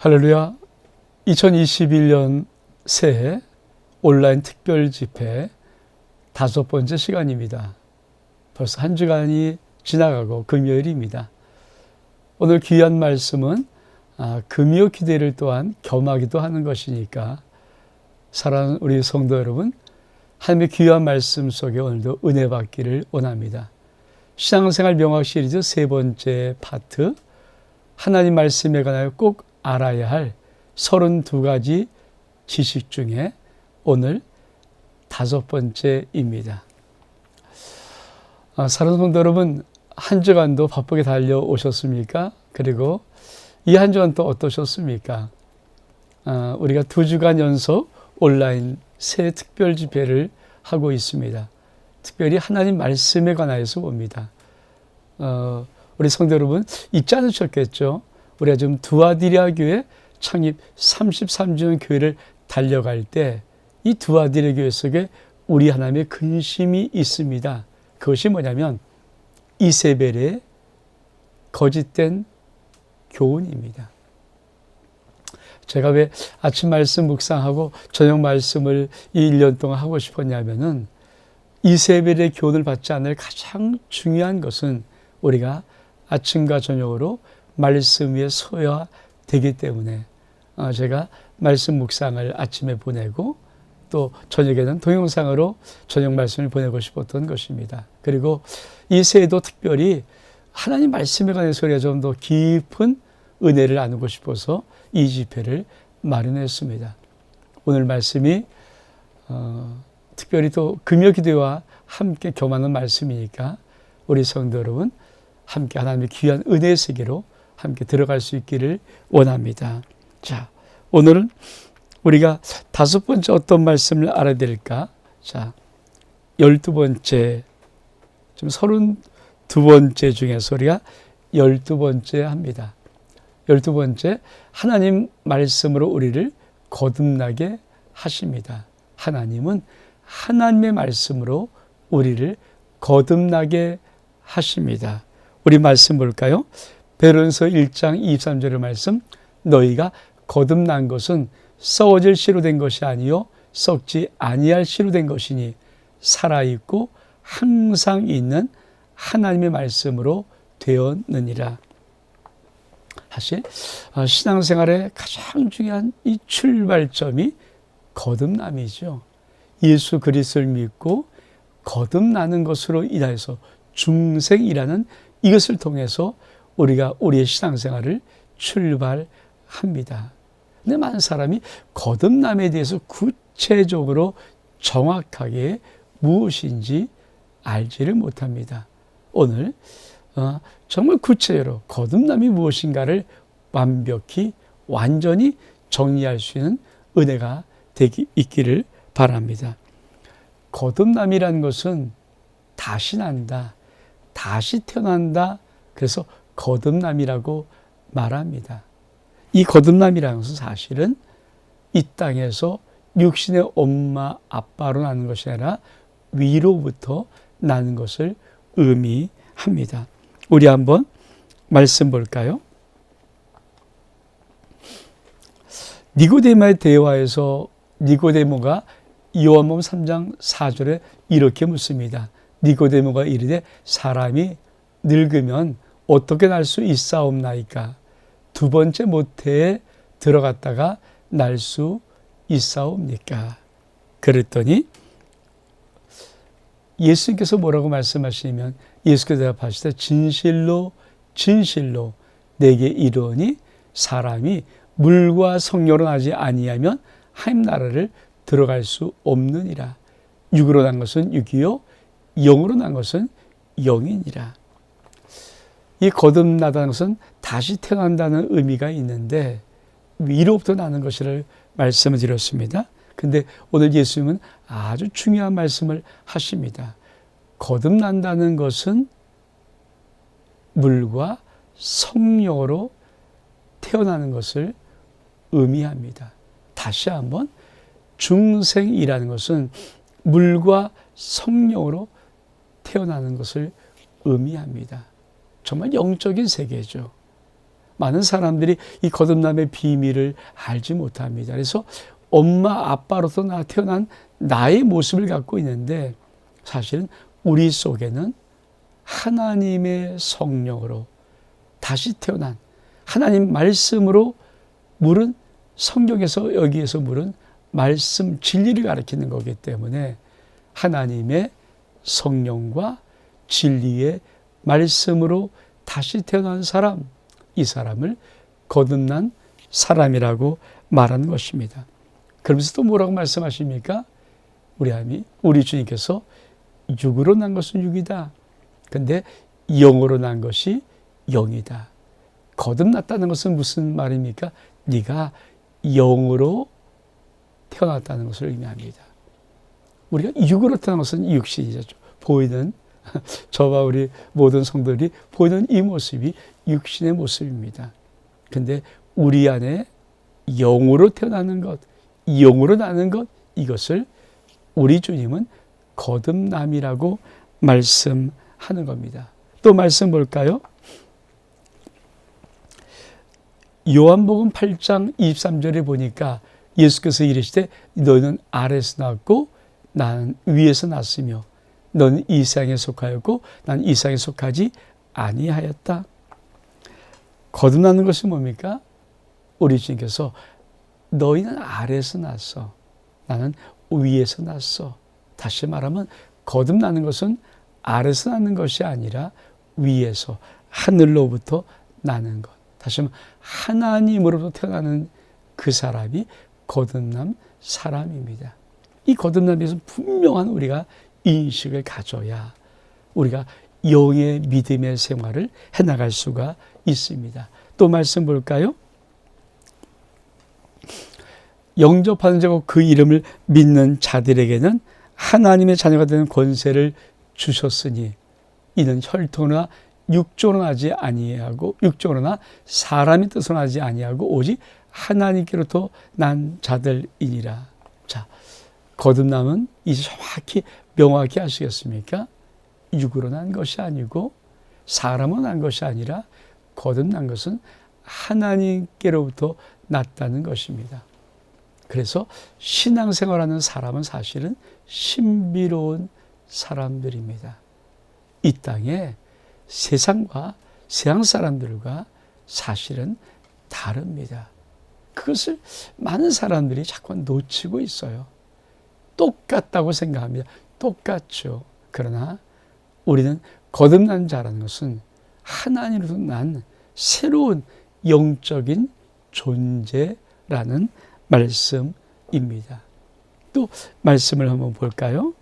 할렐루야. 2021년 새해 온라인 특별 집회 5번째 시간입니다. 벌써 한 주간이 지나가고 금요일입니다. 오늘 귀한 말씀은 금요 기대를 또한 겸하기도 하는 것이니까 사랑하는 우리 성도 여러분, 하나님의 귀한 말씀 속에 오늘도 은혜 받기를 원합니다. 신앙생활 명확 시리즈 3번째 파트, 하나님 말씀에 관하여 꼭 알아야 할 32가지 지식 중에 오늘 5번째입니다. 사랑하는 성도 여러분, 한 주간도 바쁘게 달려오셨습니까? 그리고 이 한 주간 또 어떠셨습니까? 우리가 2주간 연속 온라인 새 특별 집회를 하고 있습니다. 특별히 하나님 말씀에 관하여서 봅니다. 우리 성도 여러분 잊지 않으셨겠죠? 우리가 지금 두아디라 교회 창립 33주년 교회를 달려갈 때 이 두아디라 교회 속에 우리 하나님의 근심이 있습니다. 그것이 뭐냐면 이세벨의 거짓된 교훈입니다. 제가 왜 아침 말씀 묵상하고 저녁 말씀을 이 1년 동안 하고 싶었냐면은 이세벨의 교훈을 받지 않을 가장 중요한 것은 우리가 아침과 저녁으로 말씀 위에 서야 되기 때문에 제가 말씀 묵상을 아침에 보내고 또 저녁에는 동영상으로 저녁 말씀을 보내고 싶었던 것입니다. 그리고 이 새해도 특별히 하나님 말씀에 관해서 우리가 좀 더 깊은 은혜를 나누고 싶어서 이 집회를 마련했습니다. 오늘 말씀이 특별히 또 금요 기도와 함께 겸하는 말씀이니까 우리 성도 여러분 함께 하나님의 귀한 은혜의 세계로 함께 들어갈 수 있기를 원합니다. 자, 오늘은 우리가 5번째 어떤 말씀을 알아야 될까? 자, 12번째, 지금 32번째 중에서 우리가 12번째 합니다. 12번째, 하나님 말씀으로 우리를 거듭나게 하십니다. 하나님은 하나님의 말씀으로 우리를 거듭나게 하십니다. 우리 말씀 볼까요? 베드로전서 1장 23절의 말씀, 너희가 거듭난 것은 썩어질 씨로 된 것이 아니요 썩지 아니할 씨로 된 것이니 살아있고 항상 있는 하나님의 말씀으로 되었느니라. 사실 신앙생활의 가장 중요한 이 출발점이 거듭남이죠. 예수 그리스도를 믿고 거듭나는 것으로 인하여서 중생이라는 이것을 통해서 우리가 우리의 신앙생활을 출발합니다. 근데 많은 사람이 거듭남에 대해서 구체적으로 정확하게 무엇인지 알지를 못합니다. 오늘 정말 구체적으로 거듭남이 무엇인가를 완벽히 완전히 정리할 수 있는 은혜가 있기를 바랍니다. 거듭남이라는 것은 다시 난다, 다시 태어난다, 그래서 거듭남이라고 말합니다. 이 거듭남이라는 것은 사실은 이 땅에서 육신의 엄마 아빠로 나는 것이 아니라 위로부터 나는 것을 의미합니다. 우리 한번 말씀 볼까요? 니고데모의 대화에서 니고데모가 요한복음 3장 4절에 이렇게 묻습니다. 니고데모가 이르되 사람이 늙으면 어떻게 날 수 있사옵나이까? 2번째 모태에 들어갔다가 날 수 있사옵니까? 그랬더니 예수님께서 뭐라고 말씀하시냐면 예수께서 대답하시되 진실로 진실로 내게 이르노니 사람이 물과 성령으로 나지 아니하면 하나님 나라를 들어갈 수 없느니라. 육으로 난 것은 육이요 영으로 난 것은 영이니라. 이 거듭나다는 것은 다시 태어난다는 의미가 있는데 위로부터 나는 것이라고 말씀을 드렸습니다. 근데 오늘 예수님은 아주 중요한 말씀을 하십니다. 거듭난다는 것은 물과 성령으로 태어나는 것을 의미합니다. 다시 한번 중생이라는 것은 물과 성령으로 태어나는 것을 의미합니다. 정말 영적인 세계죠. 많은 사람들이 이 거듭남의 비밀을 알지 못합니다. 그래서 엄마 아빠로서 나 태어난 나의 모습을 갖고 있는데 사실은 우리 속에는 하나님의 성령으로 다시 태어난 하나님 말씀으로 물은 성경에서 여기에서 물은 말씀 진리를 가리키는 거기 때문에 하나님의 성령과 진리의 말씀으로 다시 태어난 사람, 이 사람을 거듭난 사람이라고 말하는 것입니다. 그러면서 또 뭐라고 말씀하십니까? 우리 주님께서 육으로 난 것은 육이다. 근데 영으로 난 것이 영이다. 거듭났다는 것은 무슨 말입니까? 네가 영으로 태어났다는 것을 의미합니다. 우리가 육으로 태어난 것은 육신이죠. 보이는 저와 우리 모든 성도들이 보이는 이 모습이 육신의 모습입니다. 근데 우리 안에 영으로 태어나는 것, 영으로 나는 것, 이것을 우리 주님은 거듭남이라고 말씀하는 겁니다. 또 말씀 볼까요? 요한복음 8장 23절에 보니까 예수께서 이르시되 너희는 아래에서 났고 나는 위에서 났으며 너는 이 세상에 속하였고 난 이 세상에 속하지 아니하였다. 거듭나는 것이 뭡니까? 우리 주님께서 너희는 아래에서 났어. 나는 위에서 났어. 다시 말하면 거듭나는 것은 아래에서 나는 것이 아니라 위에서 하늘로부터 나는 것. 다시 말하면 하나님으로부터 태어나는 그 사람이 거듭난 사람입니다. 이 거듭남에 대해서 분명한 우리가 인식을 가져야 우리가 영의 믿음의 생활을 해나갈 수가 있습니다. 또 말씀 볼까요? 영접하는 자고 그 이름을 믿는 자들에게는 하나님의 자녀가 되는 권세를 주셨으니 이는 혈통이나 육조로 나지 아니하고 육조로나 사람의 뜻으로 나지 아니하고 오직 하나님께로부터 난 자들이니라. 자, 거듭남은 이제 정확히 명확히 아시겠습니까? 육으로 난 것이 아니고 사람으로 난 것이 아니라 거듭난 것은 하나님께로부터 났다는 것입니다. 그래서 신앙생활하는 사람은 사실은 신비로운 사람들입니다. 이 땅에 세상과 세상 사람들과 사실은 다릅니다. 그것을 많은 사람들이 자꾸 놓치고 있어요. 똑같다고 생각합니다. 똑같죠. 그러나 우리는 거듭난 자라는 것은 하나님으로부터 난 새로운 영적인 존재라는 말씀입니다. 또 말씀을 한번 볼까요?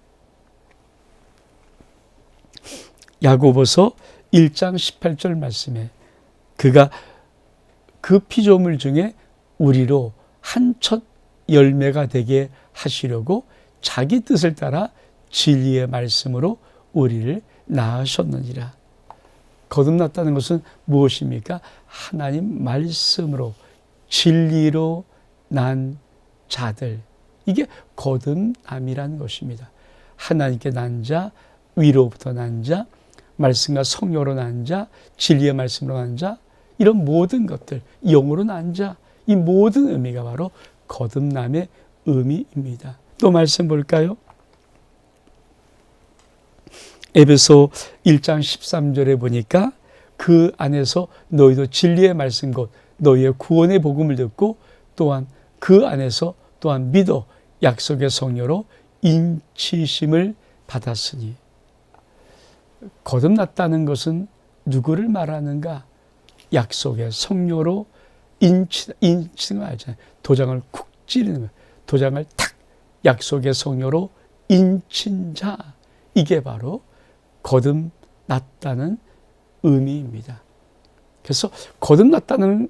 야고보서 1장 18절 말씀에 그가 그 피조물 중에 우리로 한 첫 열매가 되게 하시려고 자기 뜻을 따라 진리의 말씀으로 우리를 낳으셨느니라. 거듭났다는 것은 무엇입니까? 하나님 말씀으로 진리로 난 자들. 이게 거듭남이라는 것입니다. 하나님께 난 자, 위로부터 난 자, 말씀과 성령으로 난 자, 진리의 말씀으로 난 자, 이런 모든 것들, 영으로 난 자, 이 모든 의미가 바로 거듭남의 의미입니다. 또 말씀 볼까요? 에베소 1장 13절에 보니까 그 안에서 너희도 진리의 말씀 곧 너희의 구원의 복음을 듣고 또한 그 안에서 또한 믿어 약속의 성령으로 인치심을 받았으니. 거듭났다는 것은 누구를 말하는가? 약속의 성령으로 인치는 거 알잖아요. 도장을 쿡 찌르는 거예요. 도장을 탁 약속의 성령으로 인친 자. 이게 바로 거듭났다는 의미입니다. 그래서 거듭났다는,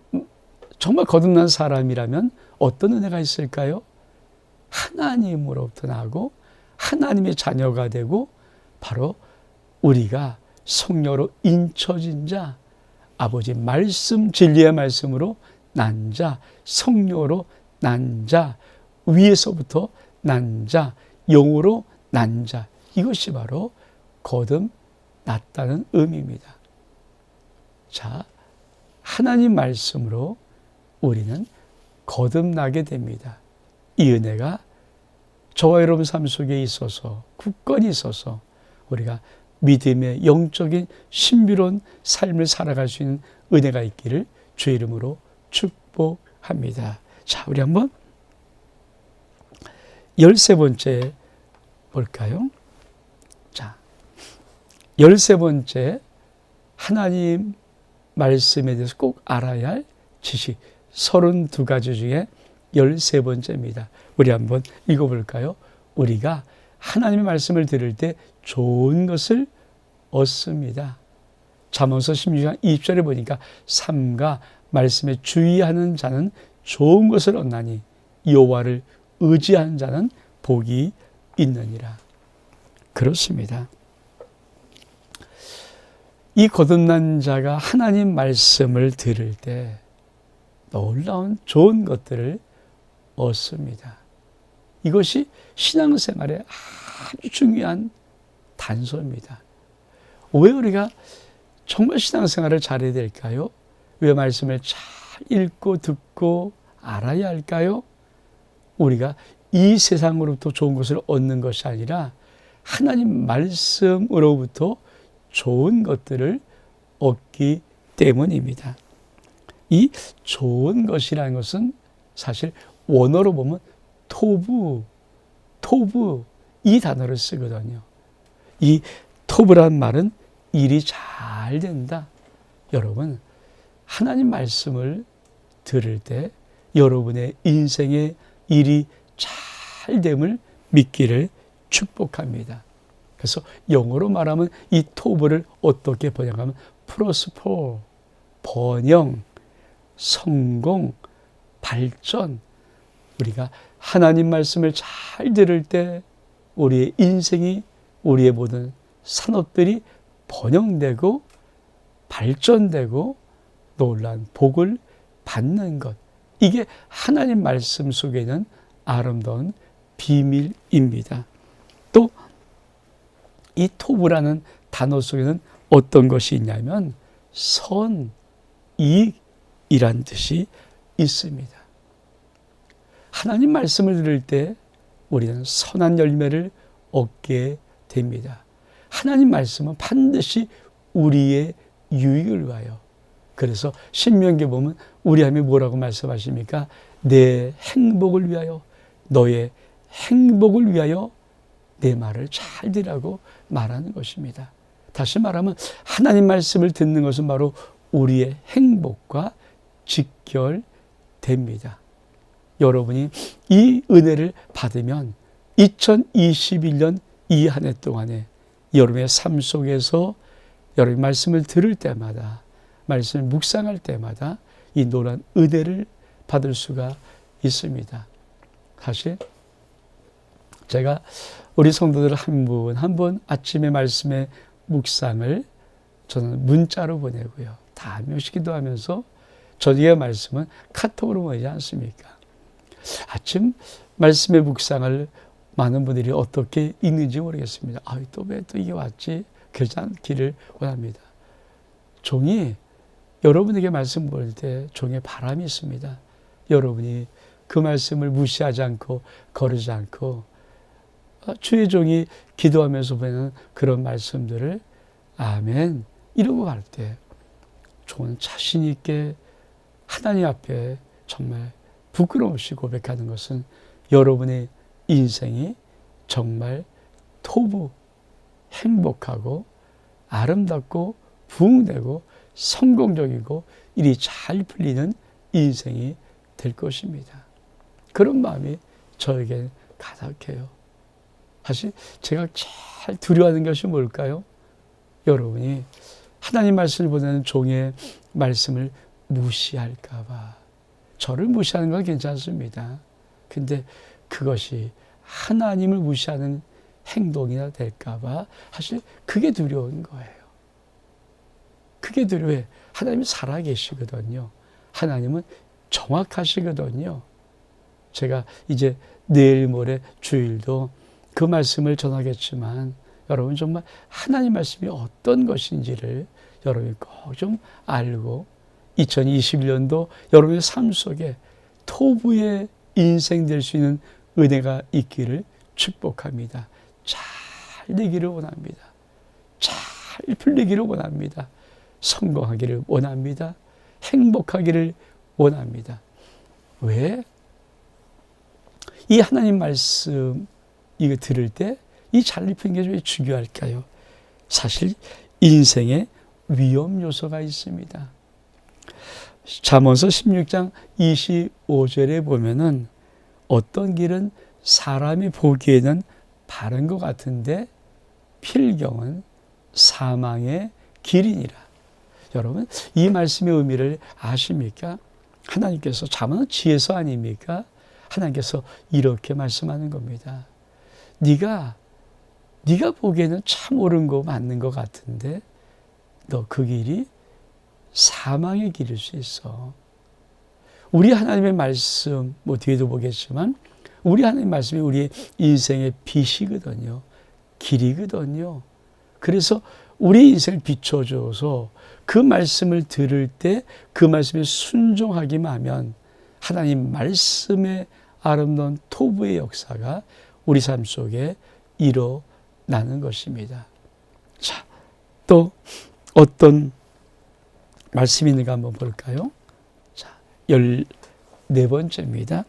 정말 거듭난 사람이라면 어떤 은혜가 있을까요? 하나님으로부터 나고 하나님의 자녀가 되고 바로 우리가 성령으로 인쳐진 자, 아버지 말씀, 진리의 말씀으로 난 자, 성령으로 난 자, 위에서부터 난 자, 영으로 난 자, 이것이 바로 거듭났다는 의미입니다. 자, 하나님 말씀으로 우리는 거듭나게 됩니다. 이 은혜가 저와 여러분 삶 속에 있어서 굳건히 있어서 우리가 믿음의 영적인 신비로운 삶을 살아갈 수 있는 은혜가 있기를 주의 이름으로 축복합니다. 자, 우리 한번 13번째 볼까요? 자, 13번째 하나님 말씀에 대해서 꼭 알아야 할 지식 32가지 중에 13번째입니다. 우리 한번 읽어볼까요? 우리가 하나님의 말씀을 들을 때 좋은 것을 얻습니다. 잠언서 16장 20절에 보니까 삼가 말씀에 주의하는 자는 좋은 것을 얻나니 여호와를 의지하는 자는 복이 있느니라. 그렇습니다. 이 거듭난 자가 하나님 말씀을 들을 때 놀라운 좋은 것들을 얻습니다. 이것이 신앙생활에 아주 중요한 단서입니다. 왜 우리가 정말 신앙생활을 잘해야 될까요? 왜 말씀을 잘 읽고 듣고 알아야 할까요? 우리가 이 세상으로부터 좋은 것을 얻는 것이 아니라 하나님 말씀으로부터 좋은 것들을 얻기 때문입니다. 이 좋은 것이라는 것은 사실 원어로 보면 토부 이 단어를 쓰거든요. 이 토부란 말은 일이 잘 된다. 여러분, 하나님 말씀을 들을 때 여러분의 인생의 일이 잘 됨을 믿기를 축복합니다. 그래서 영어로 말하면 이 토부를 어떻게 번역하면 프로스퍼, 번영, 성공, 발전. 우리가 하나님 말씀을 잘 들을 때 우리의 인생이, 우리의 모든 산업들이 번영되고 발전되고 놀라운 복을 받는 것. 이게 하나님 말씀 속에 있는 아름다운 비밀입니다. 또 이 토부라는 단어 속에는 어떤 것이 있냐면 선, 이익이란 뜻이 있습니다. 하나님 말씀을 들을 때 우리는 선한 열매를 얻게 됩니다. 하나님 말씀은 반드시 우리의 유익을 위하여. 그래서 신명기에 보면 우리 하나님이 뭐라고 말씀하십니까? 내 행복을 위하여, 너의 행복을 위하여 내 말을 잘 들으라고 말하는 것입니다. 다시 말하면 하나님 말씀을 듣는 것은 바로 우리의 행복과 직결됩니다. 여러분이 이 은혜를 받으면 2021년 이 한 해 동안에 여러분의 삶 속에서 여러분이 말씀을 들을 때마다, 말씀을 묵상할 때마다 이 놀라운 은혜를 받을 수가 있습니다. 사실 제가 우리 성도들 한 분 한 분 아침에 말씀의 묵상을 저는 문자로 보내고요. 다 한 명씩 기도하면서 저녁의 말씀은 카톡으로 보내지 않습니까? 아침 말씀의 묵상을 많은 분들이 어떻게 읽는지 모르겠습니다. 또 왜 또 이게 왔지? 그러지 않기를 원합니다. 종이 여러분에게 말씀 보낼 때 종의 바람이 있습니다. 여러분이 그 말씀을 무시하지 않고 거르지 않고 주의 종이 기도하면서 보내는 그런 말씀들을 아멘 이러고 갈 때 종은 자신 있게 하나님 앞에 정말 부끄러움 없이 고백하는 것은 여러분의 인생이 정말 토부, 행복하고 아름답고 부흥되고 성공적이고 일이 잘 풀리는 인생이 될 것입니다. 그런 마음이 저에게 가득해요. 사실 제가 제일 두려워하는 것이 뭘까요? 여러분이 하나님 말씀을 보내는 종의 말씀을 무시할까 봐. 저를 무시하는 건 괜찮습니다. 근데 그것이 하나님을 무시하는 행동이나 될까 봐 사실 그게 두려운 거예요. 그게 두려워요. 하나님이 살아계시거든요. 하나님은 정확하시거든요. 제가 이제 내일 모레 주일도 그 말씀을 전하겠지만 여러분 정말 하나님 말씀이 어떤 것인지를 여러분이 꼭 좀 알고 2021년도 여러분의 삶 속에 토부의 인생 될 수 있는 은혜가 있기를 축복합니다. 잘 되기를 원합니다. 잘 풀리기를 원합니다. 성공하기를 원합니다. 행복하기를 원합니다. 왜? 이 하나님 말씀 이거 들을 때 이 잘 풀리는 게 왜 중요할까요? 사실 인생에 위험 요소가 있습니다. 잠언서 16장 25절에 보면은 어떤 길은 사람이 보기에는 바른 것 같은데 필경은 사망의 길이니라. 여러분, 이 말씀의 의미를 아십니까? 하나님께서 잠언은 지혜서 아닙니까? 하나님께서 이렇게 말씀하는 겁니다. 네가 보기에는 참 옳은 거 맞는 것 같은데 너 그 길이 사망의 길일 수 있어. 우리 하나님의 말씀, 뭐 뒤에도 보겠지만 우리 하나님의 말씀이 우리의 인생의 빛이거든요. 길이거든요. 그래서 우리 인생을 비춰줘서 그 말씀을 들을 때 그 말씀에 순종하기만 하면 하나님 말씀의 아름다운 토부의 역사가 우리 삶 속에 일어나는 것입니다. 자, 또 어떤 말씀이 있는가 한번 볼까요? 자, 14번째입니다.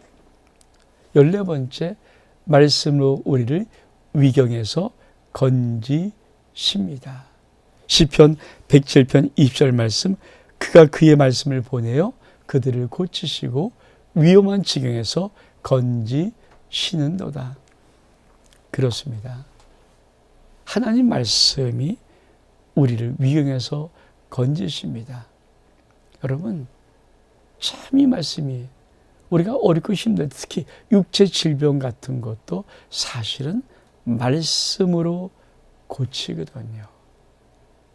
14번째 말씀으로 우리를 위경에서 건지십니다. 시편 107편 20절 말씀, 그가 그의 말씀을 보내어 그들을 고치시고 위험한 지경에서 건지시는도다. 그렇습니다. 하나님 말씀이 우리를 위경에서 건지십니다. 여러분, 참 이 말씀이 우리가 어렵고 힘든 특히 육체 질병 같은 것도 사실은 말씀으로 고치거든요.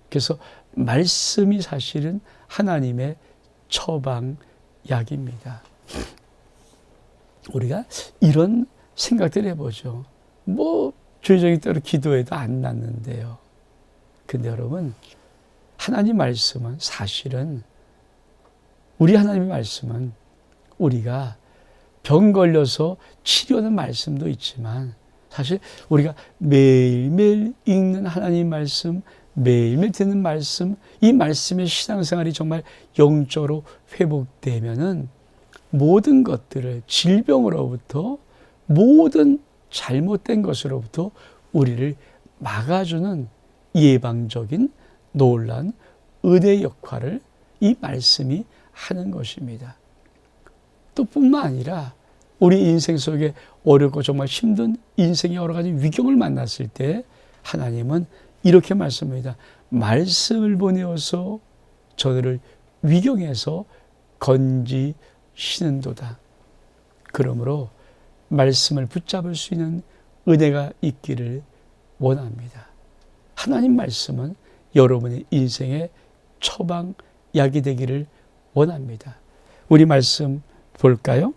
그래서 말씀이 사실은 하나님의 처방약입니다. 우리가 이런 생각들을 해보죠. 뭐 주의적인 때로 기도해도 안 낫는데요. 근데 여러분, 하나님 말씀은 사실은 우리 하나님의 말씀은 우리가 병 걸려서 치료하는 말씀도 있지만 사실 우리가 매일매일 읽는 하나님 말씀, 매일매일 듣는 말씀, 이 말씀의 신앙생활이 정말 영적으로 회복되면은 모든 것들을 질병으로부터 모든 잘못된 것으로부터 우리를 막아주는 예방적인 놀라운 은혜의 역할을 이 말씀이 하는 것입니다. 또 뿐만 아니라 우리 인생 속에 어렵고 정말 힘든 인생의 여러 가지 위경을 만났을 때 하나님은 이렇게 말씀합니다. 말씀을 보내어서 저들을 위경에서 건지시는도다. 그러므로 말씀을 붙잡을 수 있는 은혜가 있기를 원합니다. 하나님 말씀은 여러분의 인생의 처방약이 되기를 원합니다. 우리 말씀 볼까요?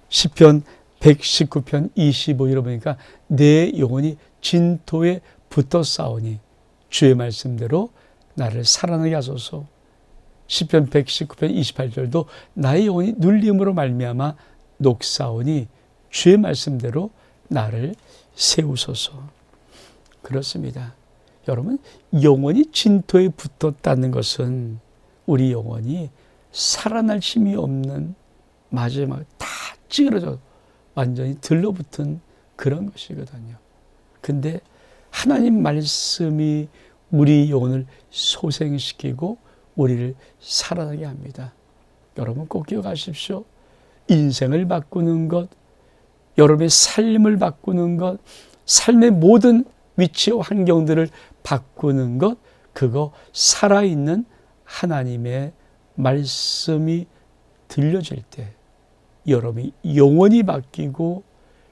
시편 119편 25절에 보니까 내 영혼이 진토에 붙어 싸우니 주의 말씀대로 나를 살아나게 하소서. 시편 119편 28절도 나의 영혼이 눌림으로 말미암아 녹사오니 주의 말씀대로 나를 세우소서. 그렇습니다. 여러분, 영혼이 진토에 붙었다는 것은 우리 영혼이 살아날 힘이 없는 마지막 다 찌그러져 완전히 들러붙은 그런 것이거든요. 근데 하나님 말씀이 우리 영혼을 소생시키고 우리를 살아나게 합니다. 여러분 꼭 기억하십시오. 인생을 바꾸는 것, 여러분의 삶을 바꾸는 것, 삶의 모든 위치와 환경들을 바꾸는 것, 그거 살아있는 하나님의 말씀이 들려질 때 여러분이 영원히 바뀌고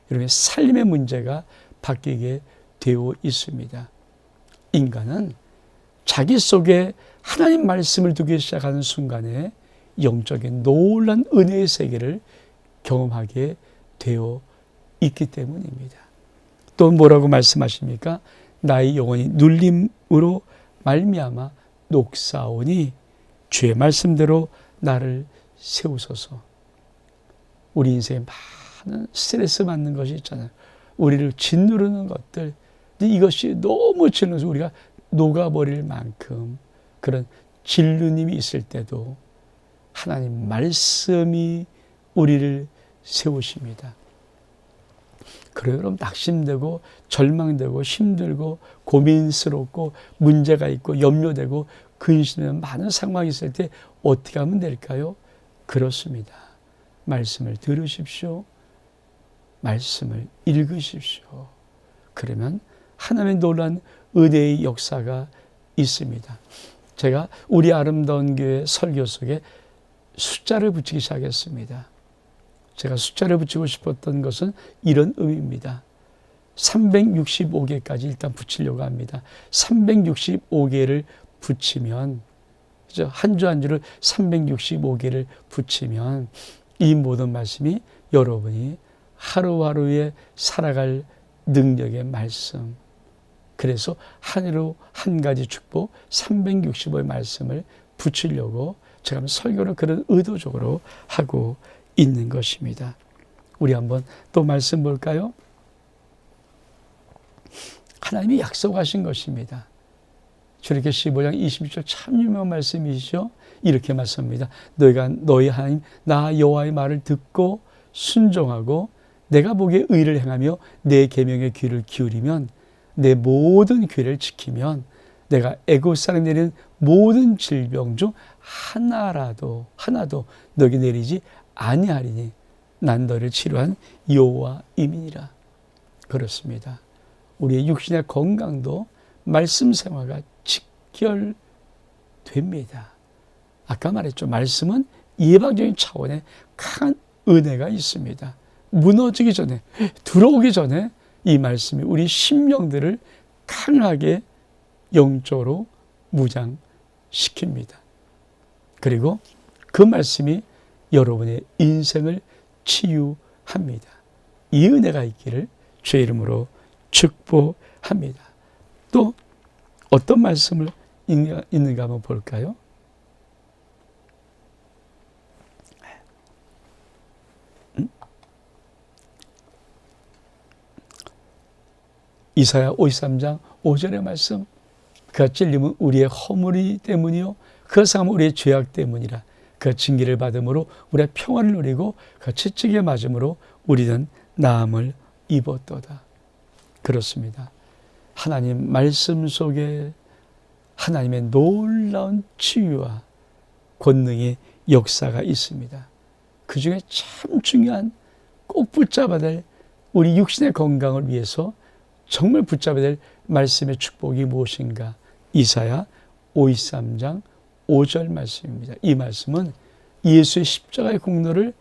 여러분의 삶의 문제가 바뀌게 되어 있습니다. 인간은 자기 속에 하나님 말씀을 두기 시작하는 순간에 영적인 놀라운 은혜의 세계를 경험하게 되어 있기 때문입니다. 또 뭐라고 말씀하십니까? 나의 영혼이 눌림으로 말미암아 녹사오니 주의 말씀대로 나를 세우소서. 우리 인생에 많은 스트레스 받는 것이 있잖아요. 우리를 짓누르는 것들. 이것이 너무 짓눌러서 우리가 녹아버릴 만큼 그런 진루님이 있을 때도 하나님 말씀이 우리를 세우십니다. 그래요. 그럼 낙심되고 절망되고 힘들고 고민스럽고 문제가 있고 염려되고 근심되는 많은 상황이 있을 때 어떻게 하면 될까요? 그렇습니다. 말씀을 들으십시오. 말씀을 읽으십시오. 그러면 하나님의 놀라운 은혜의 역사가 있습니다. 제가 우리 아름다운 교회 설교 속에 숫자를 붙이기 시작했습니다. 제가 숫자를 붙이고 싶었던 것은 이런 의미입니다. 365개까지 일단 붙이려고 합니다. 365개를 붙이면, 한 주 한 주를 365개를 붙이면 이 모든 말씀이 여러분이 하루하루에 살아갈 능력의 말씀. 그래서 하루 한 가지 축복 365의 말씀을 붙이려고 제가 설교를 그런 의도적으로 하고 있는 것입니다. 우리 한번 또 말씀 볼까요? 하나님이 약속하신 것입니다. 출애굽기 15장 20절 참 유명한 말씀이시죠. 이렇게 말씀합니다. 너희가 너희 하나님 나 여호와의 말을 듣고 순종하고 내가 보기에 의를 행하며 내 계명의 귀를 기울이면 내 모든 규례를 지키면 내가 애굽 사람이 내리는 모든 질병 중 하나도 너에게 내리지 아니하리니 난 너를 치료한 여호와임이니라. 그렇습니다. 우리의 육신의 건강도 말씀 생활과 직결됩니다. 아까 말했죠. 말씀은 예방적인 차원의 강한 은혜가 있습니다. 무너지기 전에, 들어오기 전에 이 말씀이 우리 심령들을 강하게 영적으로 무장시킵니다. 그리고 그 말씀이 여러분의 인생을 치유합니다. 이 은혜가 있기를 주의 이름으로 축복합니다. 또 어떤 말씀을 있는가 한번 볼까요? 이사야 53장 5절의 말씀. 그가 찔림은 우리의 허물이 때문이요 그가 상함은 우리의 죄악 때문이라. 그가 징계를 받음으로 우리의 평화를 누리고 그가 채찍에 맞음으로 우리는 나음을 입었도다. 그렇습니다. 하나님 말씀 속에 하나님의 놀라운 치유와 권능의 역사가 있습니다. 그 중에 참 중요한 꼭 붙잡아야 될 우리 육신의 건강을 위해서 정말 붙잡아야 될 말씀의 축복이 무엇인가? 이사야 53장 5절 말씀입니다. 이 말씀은 예수의 십자가의 공로를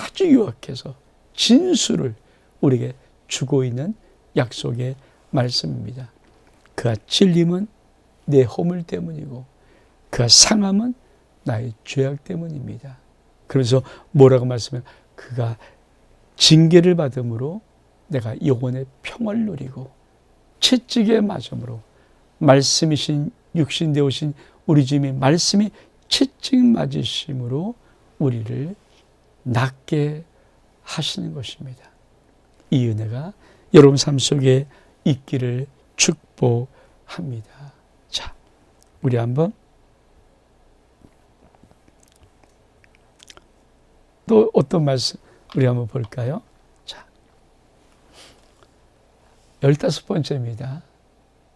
아주 요약해서 진수를 우리에게 주고 있는 약속의 말씀입니다. 그가 찔림은 내 허물 때문이고 그가 상함은 나의 죄악 때문입니다. 그래서 뭐라고 말씀해요? 그가 징계를 받음으로 내가 영혼의 평화를 누리고 채찍에 맞음으로 말씀이신 육신 되오신 우리 주님의 말씀이 채찍 맞으심으로 우리를 낫게 하시는 것입니다. 이 은혜가 여러분 삶 속에 있기를 축복합니다. 자, 우리 한번 또 어떤 말씀 우리 한번 볼까요? 자, 15번째입니다.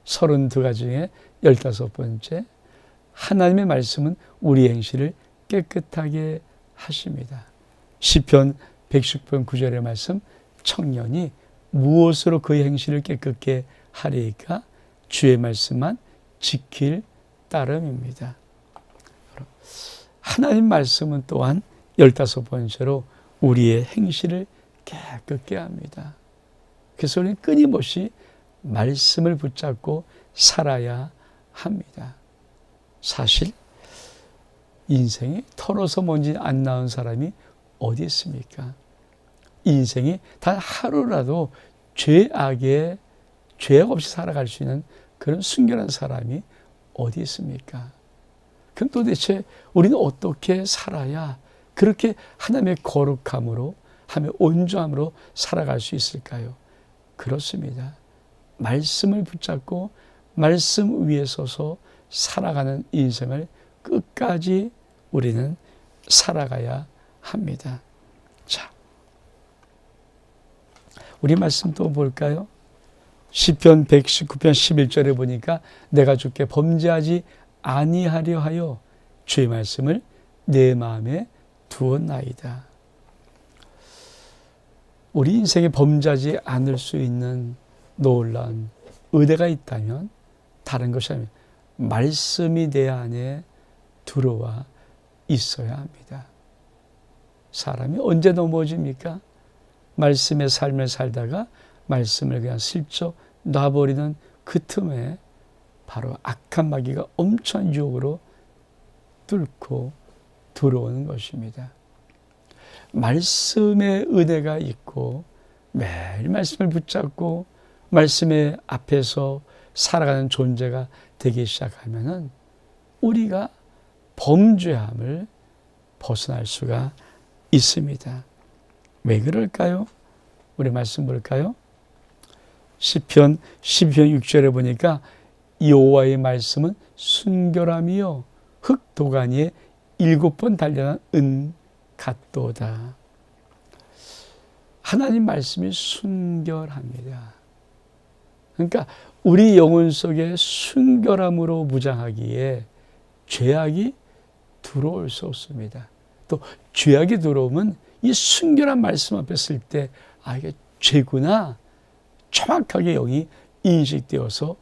32가지 중에 15번째. 하나님의 말씀은 우리 행실을 깨끗하게 하십니다. 시편 110편 9절의 말씀, 청년이 무엇으로 그의 행실을 깨끗게 하리이까? 주의 말씀만 지킬 따름입니다. 하나님 말씀은 또한 15번째로 우리의 행실을 깨끗게 합니다. 그래서 우리는 끊임없이 말씀을 붙잡고 살아야 합니다. 사실 인생이 털어서 먼지 안 나온 사람이 어디 있습니까? 인생이 단 하루라도 죄악에 죄악 없이 살아갈 수 있는 그런 순결한 사람이 어디 있습니까? 그럼 도대체 우리는 어떻게 살아야 그렇게 하나님의 거룩함으로, 하나님의 온전함으로 살아갈 수 있을까요? 그렇습니다. 말씀을 붙잡고 말씀 위에 서서 살아가는 인생을 끝까지 우리는 살아가야 합니다. 자, 우리 말씀 또 볼까요? 시편 119편 11절에 보니까 내가 주께 범죄하지 아니하려 하여 주의 말씀을 내 마음에 두었나이다. 우리 인생에 범죄하지 않을 수 있는 놀라운 의대가 있다면 다른 것이 아니라 말씀이 내 안에 들어와 있어야 합니다. 사람이 언제 넘어집니까? 말씀의 삶을 살다가 말씀을 그냥 슬쩍 놔버리는 그 틈에 바로 악한 마귀가 엄청난 유혹으로 뚫고 들어오는 것입니다. 말씀의 은혜가 있고 매일 말씀을 붙잡고 말씀의 앞에서 살아가는 존재가 되기 시작하면은 우리가 범죄함을 벗어날 수가 있습니다. 왜 그럴까요? 우리 말씀 볼까요? 시편 12편 6절에 보니까 여호와의 말씀은 순결함이요 흙 도가니에 7번 단련한 은 같도다. 하나님 말씀이 순결합니다. 그러니까 우리 영혼 속에 순결함으로 무장하기에 죄악이 들어올 수 없습니다. 또 죄악이 들어오면 이 순결한 말씀 앞에 쓸 때 이게 죄구나 정확하게 영이 인식되어서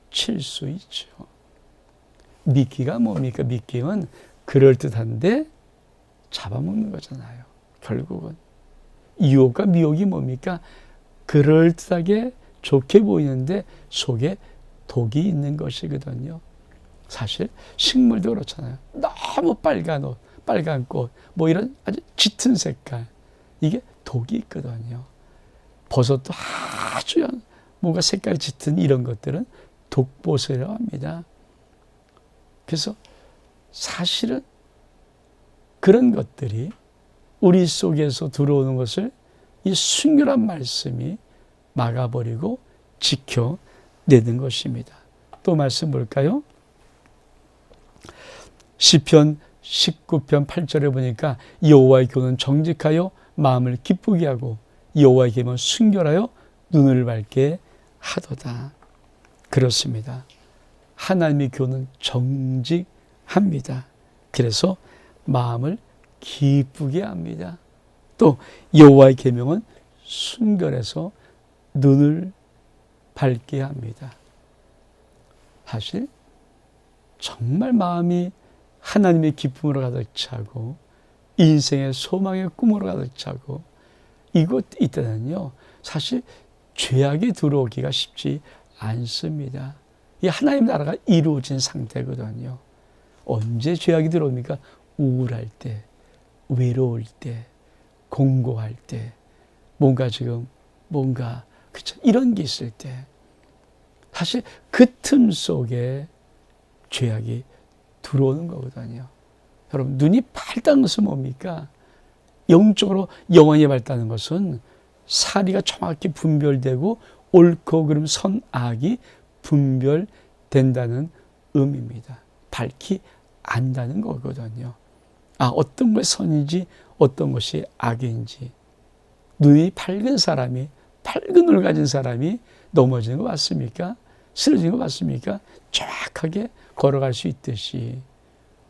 칠 수 있죠. 미끼가 뭡니까? 미끼는 그럴듯한데 잡아먹는 거잖아요. 결국은 유혹과 미혹이 뭡니까? 그럴듯하게 좋게 보이는데 속에 독이 있는 것이거든요. 사실 식물도 그렇잖아요. 너무 빨간 옷, 빨간 꽃, 뭐 이런 아주 짙은 색깔, 이게 독이 있거든요. 버섯도 아주 뭔가 색깔 짙은 이런 것들은 독버섯이라고 합니다. 그래서 사실은 그런 것들이 우리 속에서 들어오는 것을 이 순결한 말씀이 막아버리고 지켜내는 것입니다. 또 말씀 볼까요? 시편 19편 8절에 보니까 여호와의 교는 정직하여 마음을 기쁘게 하고 여호와의 계명은 순결하여 눈을 밝게 하도다. 그렇습니다. 하나님의 교는 정직합니다. 그래서 마음을 기쁘게 합니다. 또 여호와의 계명은 순결해서 눈을 밝게 합니다. 사실 정말 마음이 하나님의 기쁨으로 가득 차고 인생의 소망의 꿈으로 가득 차고 이곳 있다면요, 사실 죄악이 들어오기가 쉽지 않습니다. 이 하나님 나라가 이루어진 상태거든요. 언제 죄악이 들어옵니까? 우울할 때, 외로울 때, 공고할 때, 그쵸? 이런 게 있을 때, 사실 그 틈 속에 죄악이 들어오는 거거든요. 여러분, 눈이 밝다는 것은 뭡니까? 영적으로 영혼이 밝다는 것은 사리가 정확히 분별되고 옳고 그름 선악이 분별된다는 의미입니다. 밝히 안다는 거거든요. 어떤 것이 선인지 어떤 것이 악인지. 눈이 밝은 사람이, 밝은 눈을 가진 사람이 넘어지는 거 맞습니까? 쓰러지는 거 맞습니까? 정확하게 걸어갈 수 있듯이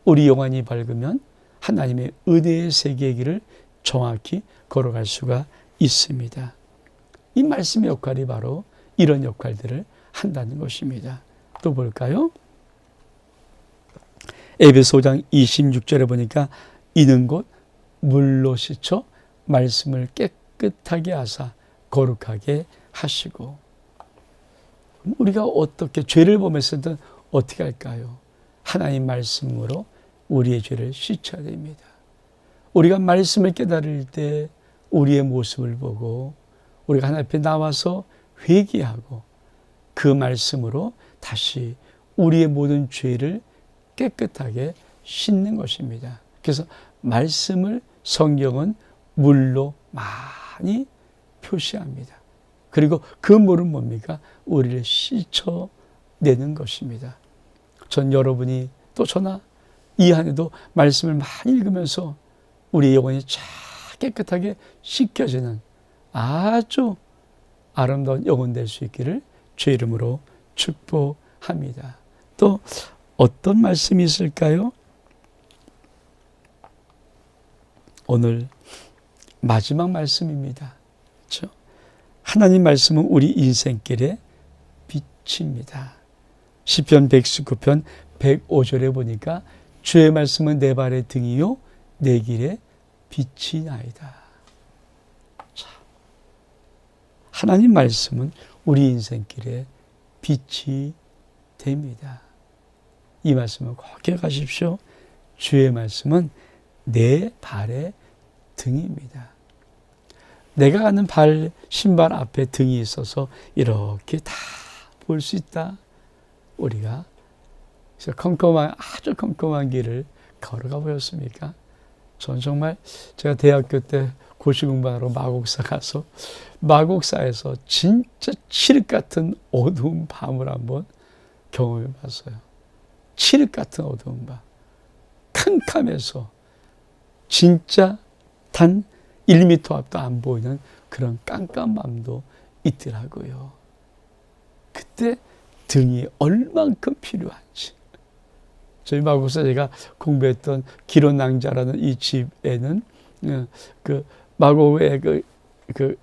우리 영혼이 밝으면 하나님의 은혜의 세계의 길을 정확히 걸어갈 수가 있습니다. 이 말씀의 역할이 바로 이런 역할들을 한다는 것입니다. 또 볼까요? 에베소 5장 26절에 보니까 이는 곧 물로 씻어 말씀을 깨끗하게 하사 거룩하게 하시고. 우리가 어떻게 죄를 범했을 때 어떻게 할까요? 하나님 말씀으로 우리의 죄를 씻어야 됩니다. 우리가 말씀을 깨달을 때 우리의 모습을 보고 우리가 하나님 앞에 나와서 회개하고 그 말씀으로 다시 우리의 모든 죄를 깨끗하게 씻는 것입니다. 그래서 말씀을 성경은 물로 많이 표시합니다. 그리고 그 물은 뭡니까? 우리를 씻어내는 것입니다. 전 여러분이 또 저나 이 한해도 말씀을 많이 읽으면서 우리 영혼이 쫙 깨끗하게 씻겨지는 아주 아름다운 영혼 될 수 있기를 주의 이름으로 축복합니다. 또 어떤 말씀이 있을까요? 오늘 마지막 말씀입니다. 그렇죠? 하나님 말씀은 우리 인생길의 빛입니다. 시편 119편 105절에 보니까 주의 말씀은 내 발의 등이요 내 길의 빛이나이다. 자, 하나님 말씀은 우리 인생길의 빛이 됩니다. 이 말씀을 꼭 기억하십시오. 주의 말씀은 내 발의 등입니다. 내가 가는 신발 앞에 등이 있어서 이렇게 다 볼 수 있다. 우리가 아주 컴컴한 길을 걸어가 보였습니까? 전 정말 제가 대학교 때 고시 공부하러 마곡사 가서 마곡사에서 진짜 칠흑 같은 어두운 밤을 한번 경험해 봤어요. 칠흑 같은 어두운 밤. 캄캄해서 진짜 단 1m 앞도 안 보이는 그런 깜깜한 밤도 있더라고요. 그때 등이 얼만큼 필요한지. 저희 마곡사 제가 공부했던 기론낭자라는 이 집에는 그 마곡에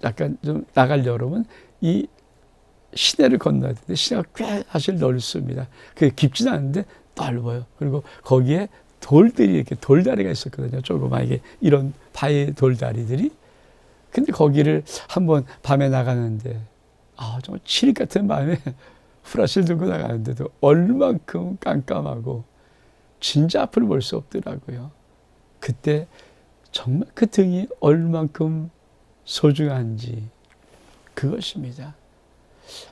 약간 좀 나가려면 이 시내를 건너야 되는데 시내가 꽤 사실 넓습니다. 그게 깊지는 않은데 넓어요. 그리고 거기에 돌들이 이렇게 돌다리가 있었거든요. 조그맣게 이런 바위 돌다리들이. 근데 거기를 한번 밤에 나가는데 정말 칠흑 같은 밤에 후라시를 들고 나가는데도 얼만큼 깜깜하고 진짜 앞을 볼 수 없더라고요. 그때 정말 그 등이 얼만큼 소중한지 그것입니다.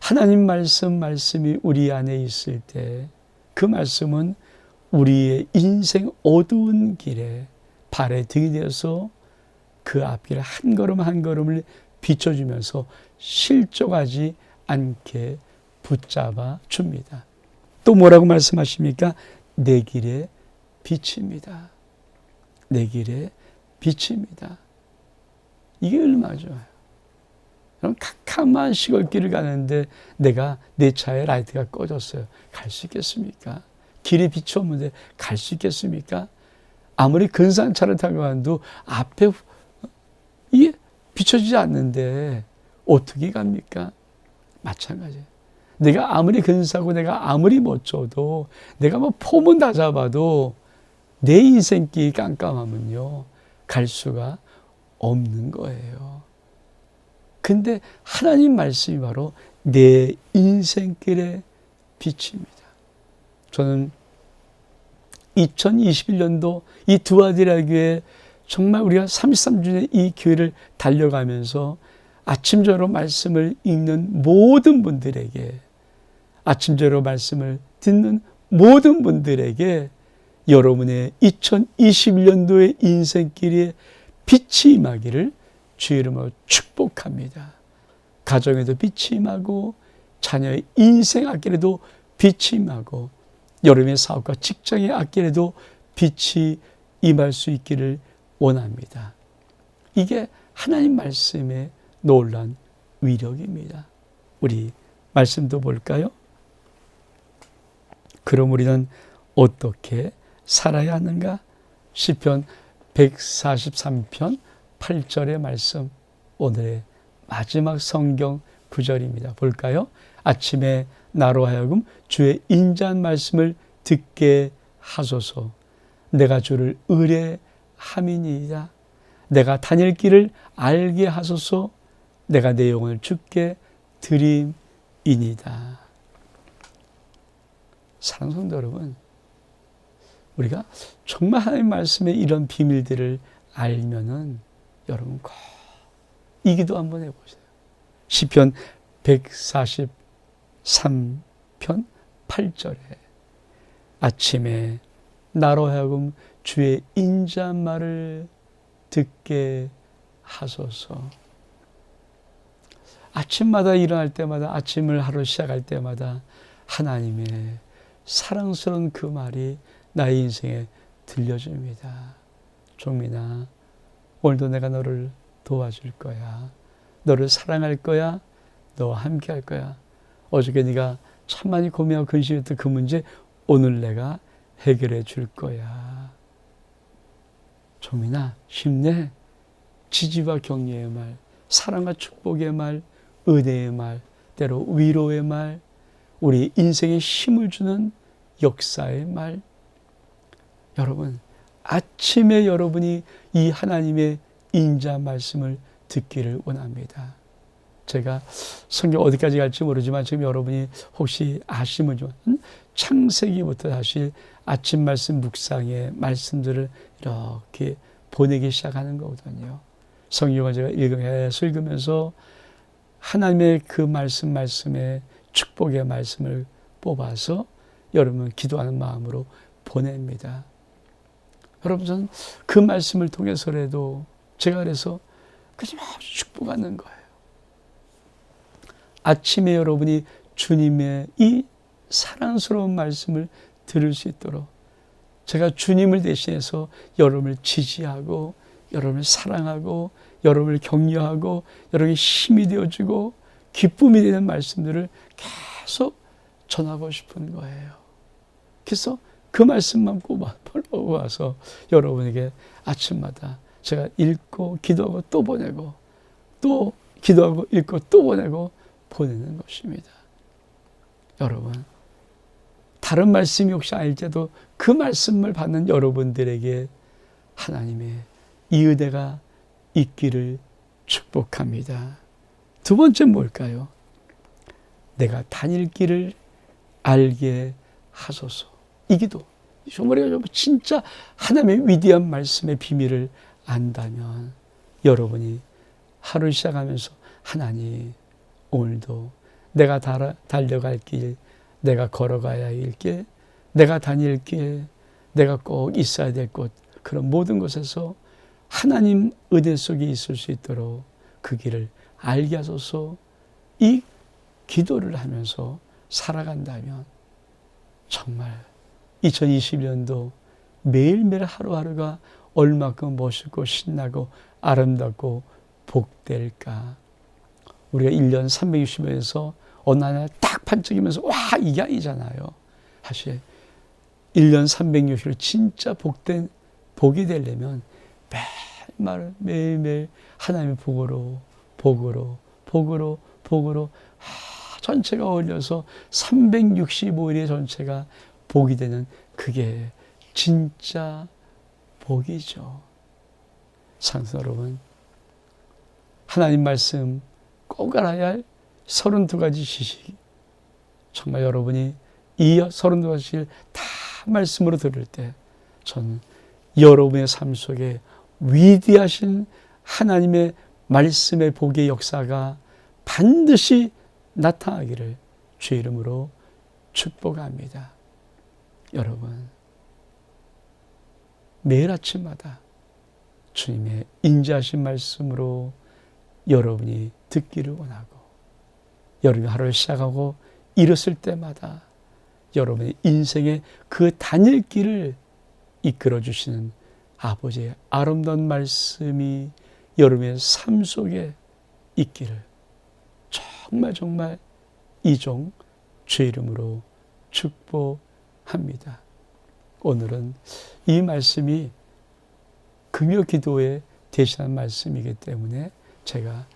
하나님 말씀이 우리 안에 있을 때 그 말씀은 우리의 인생 어두운 길에 발의 등이 되어서 그 앞길을 한 걸음 한 걸음을 비춰주면서 실족하지 않게 붙잡아 줍니다. 또 뭐라고 말씀하십니까? 내 길의 빛입니다. 내 길의 빛입니다. 이게 얼마나 좋아요. 그럼 캄캄한 시골길을 가는데 내 차에 라이트가 꺼졌어요. 갈 수 있겠습니까? 길이 빛이 없는데 갈 수 있겠습니까? 아무리 근사한 차를 타고 가도 앞에 이게 비춰지지 않는데 어떻게 갑니까? 마찬가지예요. 내가 아무리 근사하고 내가 아무리 멋져도 내가 뭐 폼은 다 잡아도 내 인생길이 깜깜하면요 갈 수가 없는 거예요. 근데 하나님 말씀이 바로 내 인생길의 빛입니다. 저는 2021년도 이 두아디라 교회 정말 우리가 33주년 이 교회를 달려가면서 아침저로 말씀을 읽는 모든 분들에게, 아침저로 말씀을 듣는 모든 분들에게 여러분의 2021년도의 인생길에 빛이 임하기를 주의 이름으로 축복합니다. 가정에도 빛이 임하고 자녀의 인생 앞길에도 빛이 임하고 여러분의 사업과 직장의 앞길에도 빛이 임할 수 있기를 원합니다. 이게 하나님 말씀의 놀라운 위력입니다. 우리 말씀도 볼까요? 그럼 우리는 어떻게 살아야 하는가? 시편 143편 8절의 말씀, 오늘의 마지막 성경 구절입니다. 볼까요? 아침에 나로 하여금 주의 인자한 말씀을 듣게 하소서. 내가 주를 의뢰함이니이다. 내가 다닐 길을 알게 하소서. 내가 내 영혼을 주께 드림이니이다. 사랑하는 성도 여러분, 우리가 정말 하나님 말씀의 이런 비밀들을 알면은 여러분 꼭 이 기도 한번 해보세요. 시편 143편 3편 8절에 아침에 나로 하여금 주의 인자말을 듣게 하소서. 아침마다 일어날 때마다, 아침을 하루 시작할 때마다 하나님의 사랑스러운 그 말이 나의 인생에 들려줍니다. 종민아, 오늘도 내가 너를 도와줄 거야. 너를 사랑할 거야. 너와 함께 할 거야. 어저께 네가 참 많이 고민하고 근심했던 그 문제 오늘 내가 해결해 줄 거야. 종민아, 힘내. 지지와 격려의 말, 사랑과 축복의 말, 은혜의 말, 때로 위로의 말, 우리 인생에 힘을 주는 역사의 말. 여러분, 아침에 여러분이 이 하나님의 인자 말씀을 듣기를 원합니다. 제가 성경 어디까지 갈지 모르지만 지금 여러분이 혹시 아시면 좀 창세기부터 사실 아침 말씀 묵상의 말씀들을 이렇게 보내기 시작하는 거거든요. 성경을 제가 읽으면서 하나님의 그 말씀에 축복의 말씀을 뽑아서 여러분 기도하는 마음으로 보냅니다. 여러분, 저는 그 말씀을 통해서라도 제가 그래서 끊임없이 축복하는 거예요. 아침에 여러분이 주님의 이 사랑스러운 말씀을 들을 수 있도록 제가 주님을 대신해서 여러분을 지지하고 여러분을 사랑하고 여러분을 격려하고 여러분에게 힘이 되어주고 기쁨이 되는 말씀들을 계속 전하고 싶은 거예요. 그래서 그 말씀만 뽑아서 여러분에게 아침마다 제가 읽고 기도하고 또 보내고 또 기도하고 읽고 또 보내고 보내는 것입니다. 여러분, 다른 말씀이 혹시 아닐지라도 그 말씀을 받는 여러분들에게 하나님의 이 은혜가 있기를 축복합니다. 두 번째 뭘까요? 내가 다닐 길을 알게 하소서. 이 기도. 정말 진짜 하나님의 위대한 말씀의 비밀을 안다면 여러분이 하루 시작하면서 하나님, 오늘도 내가 달려갈 길, 내가 걸어가야 할 길, 내가 다닐 길, 내가 꼭 있어야 될 곳, 그런 모든 곳에서 하나님 은혜 속에 있을 수 있도록 그 길을 알게 하소서. 이 기도를 하면서 살아간다면 정말 2021년도 매일매일 하루하루가 얼마큼 멋있고 신나고 아름답고 복될까. 우리가 1년 360일에서 어느 날 딱 반짝이면서 와, 이게 아니잖아요. 사실 1년 360일 진짜 복이 되려면 매일매일 하나님의 복으로 전체가 어울려서 365일의 전체가 복이 되는, 그게 진짜 복이죠. 사랑하는 여러분, 하나님 말씀 꼭 알아야 할 32가지 지식, 정말 여러분이 이 32가지를 다 말씀으로 들을 때 저는 여러분의 삶 속에 위대하신 하나님의 말씀의 복의 역사가 반드시 나타나기를 주의 이름으로 축복합니다. 여러분, 매일 아침마다 주님의 인자하신 말씀으로 여러분이 듣기를 원하고, 여러분이 하루를 시작하고 일었을 때마다 여러분의 인생의 그 다닐 길을 이끌어 주시는 아버지의 아름다운 말씀이 여러분의 삶 속에 있기를 정말 이종 주의 이름으로 축복합니다. 오늘은 이 말씀이 금요 기도에 대신한 말씀이기 때문에 제가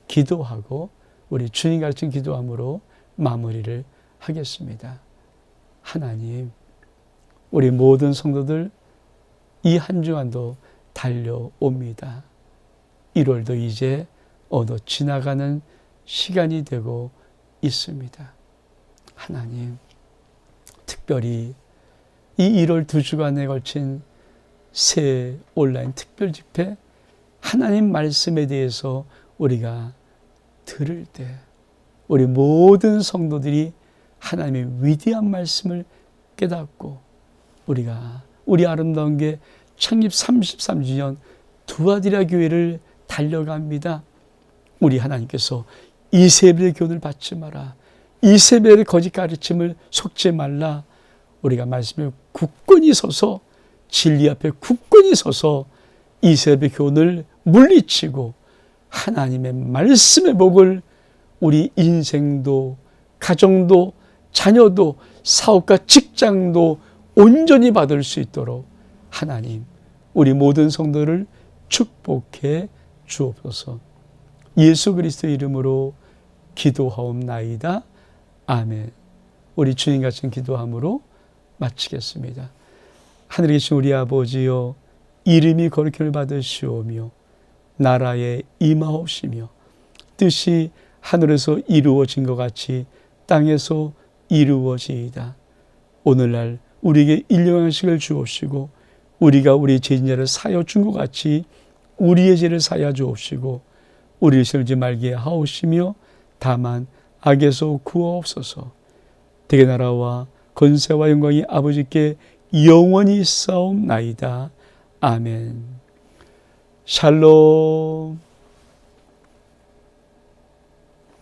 기도하고 우리 주님 가르친 기도함으로 마무리를 하겠습니다. 하나님, 우리 모든 성도들 이 한 주간도 달려옵니다. 1월도 이제 어느 지나가는 시간이 되고 있습니다. 하나님, 특별히 이 1월 2주간에 걸친 새 온라인 특별 집회, 하나님 말씀에 대해서 우리가 들을 때 우리 모든 성도들이 하나님의 위대한 말씀을 깨닫고 우리가 우리 아름다운 게 창립 33주년 두아디라 교회를 달려갑니다. 우리 하나님께서 이세벨의 교훈을 받지 마라. 이세벨의 거짓 가르침을 속지 말라. 우리가 말씀에 굳건히 서서 진리 앞에 굳건히 서서 이세벨의 교훈을 물리치고 하나님의 말씀의 복을 우리 인생도 가정도 자녀도 사업과 직장도 온전히 받을 수 있도록 하나님 우리 모든 성도를 축복해 주옵소서. 예수 그리스도의 이름으로 기도하옵나이다. 아멘. 우리 주님 같은 기도함으로 마치겠습니다. 하늘에 계신 우리 아버지여, 이름이 거룩함을 받으시오며 나라에 임하옵시며 뜻이 하늘에서 이루어진 것 같이 땅에서 이루어지이다. 오늘날 우리에게 일용할 식을 주옵시고 우리가 우리 죄인들을 사여 준 것 같이 우리의 죄를 사여 주옵시고 우리를 시험지 말게 하옵시며 다만 악에서 구하옵소서. 대개 나라와 권세와 영광이 아버지께 영원히 있사옵나이다. 아멘. 샬롬.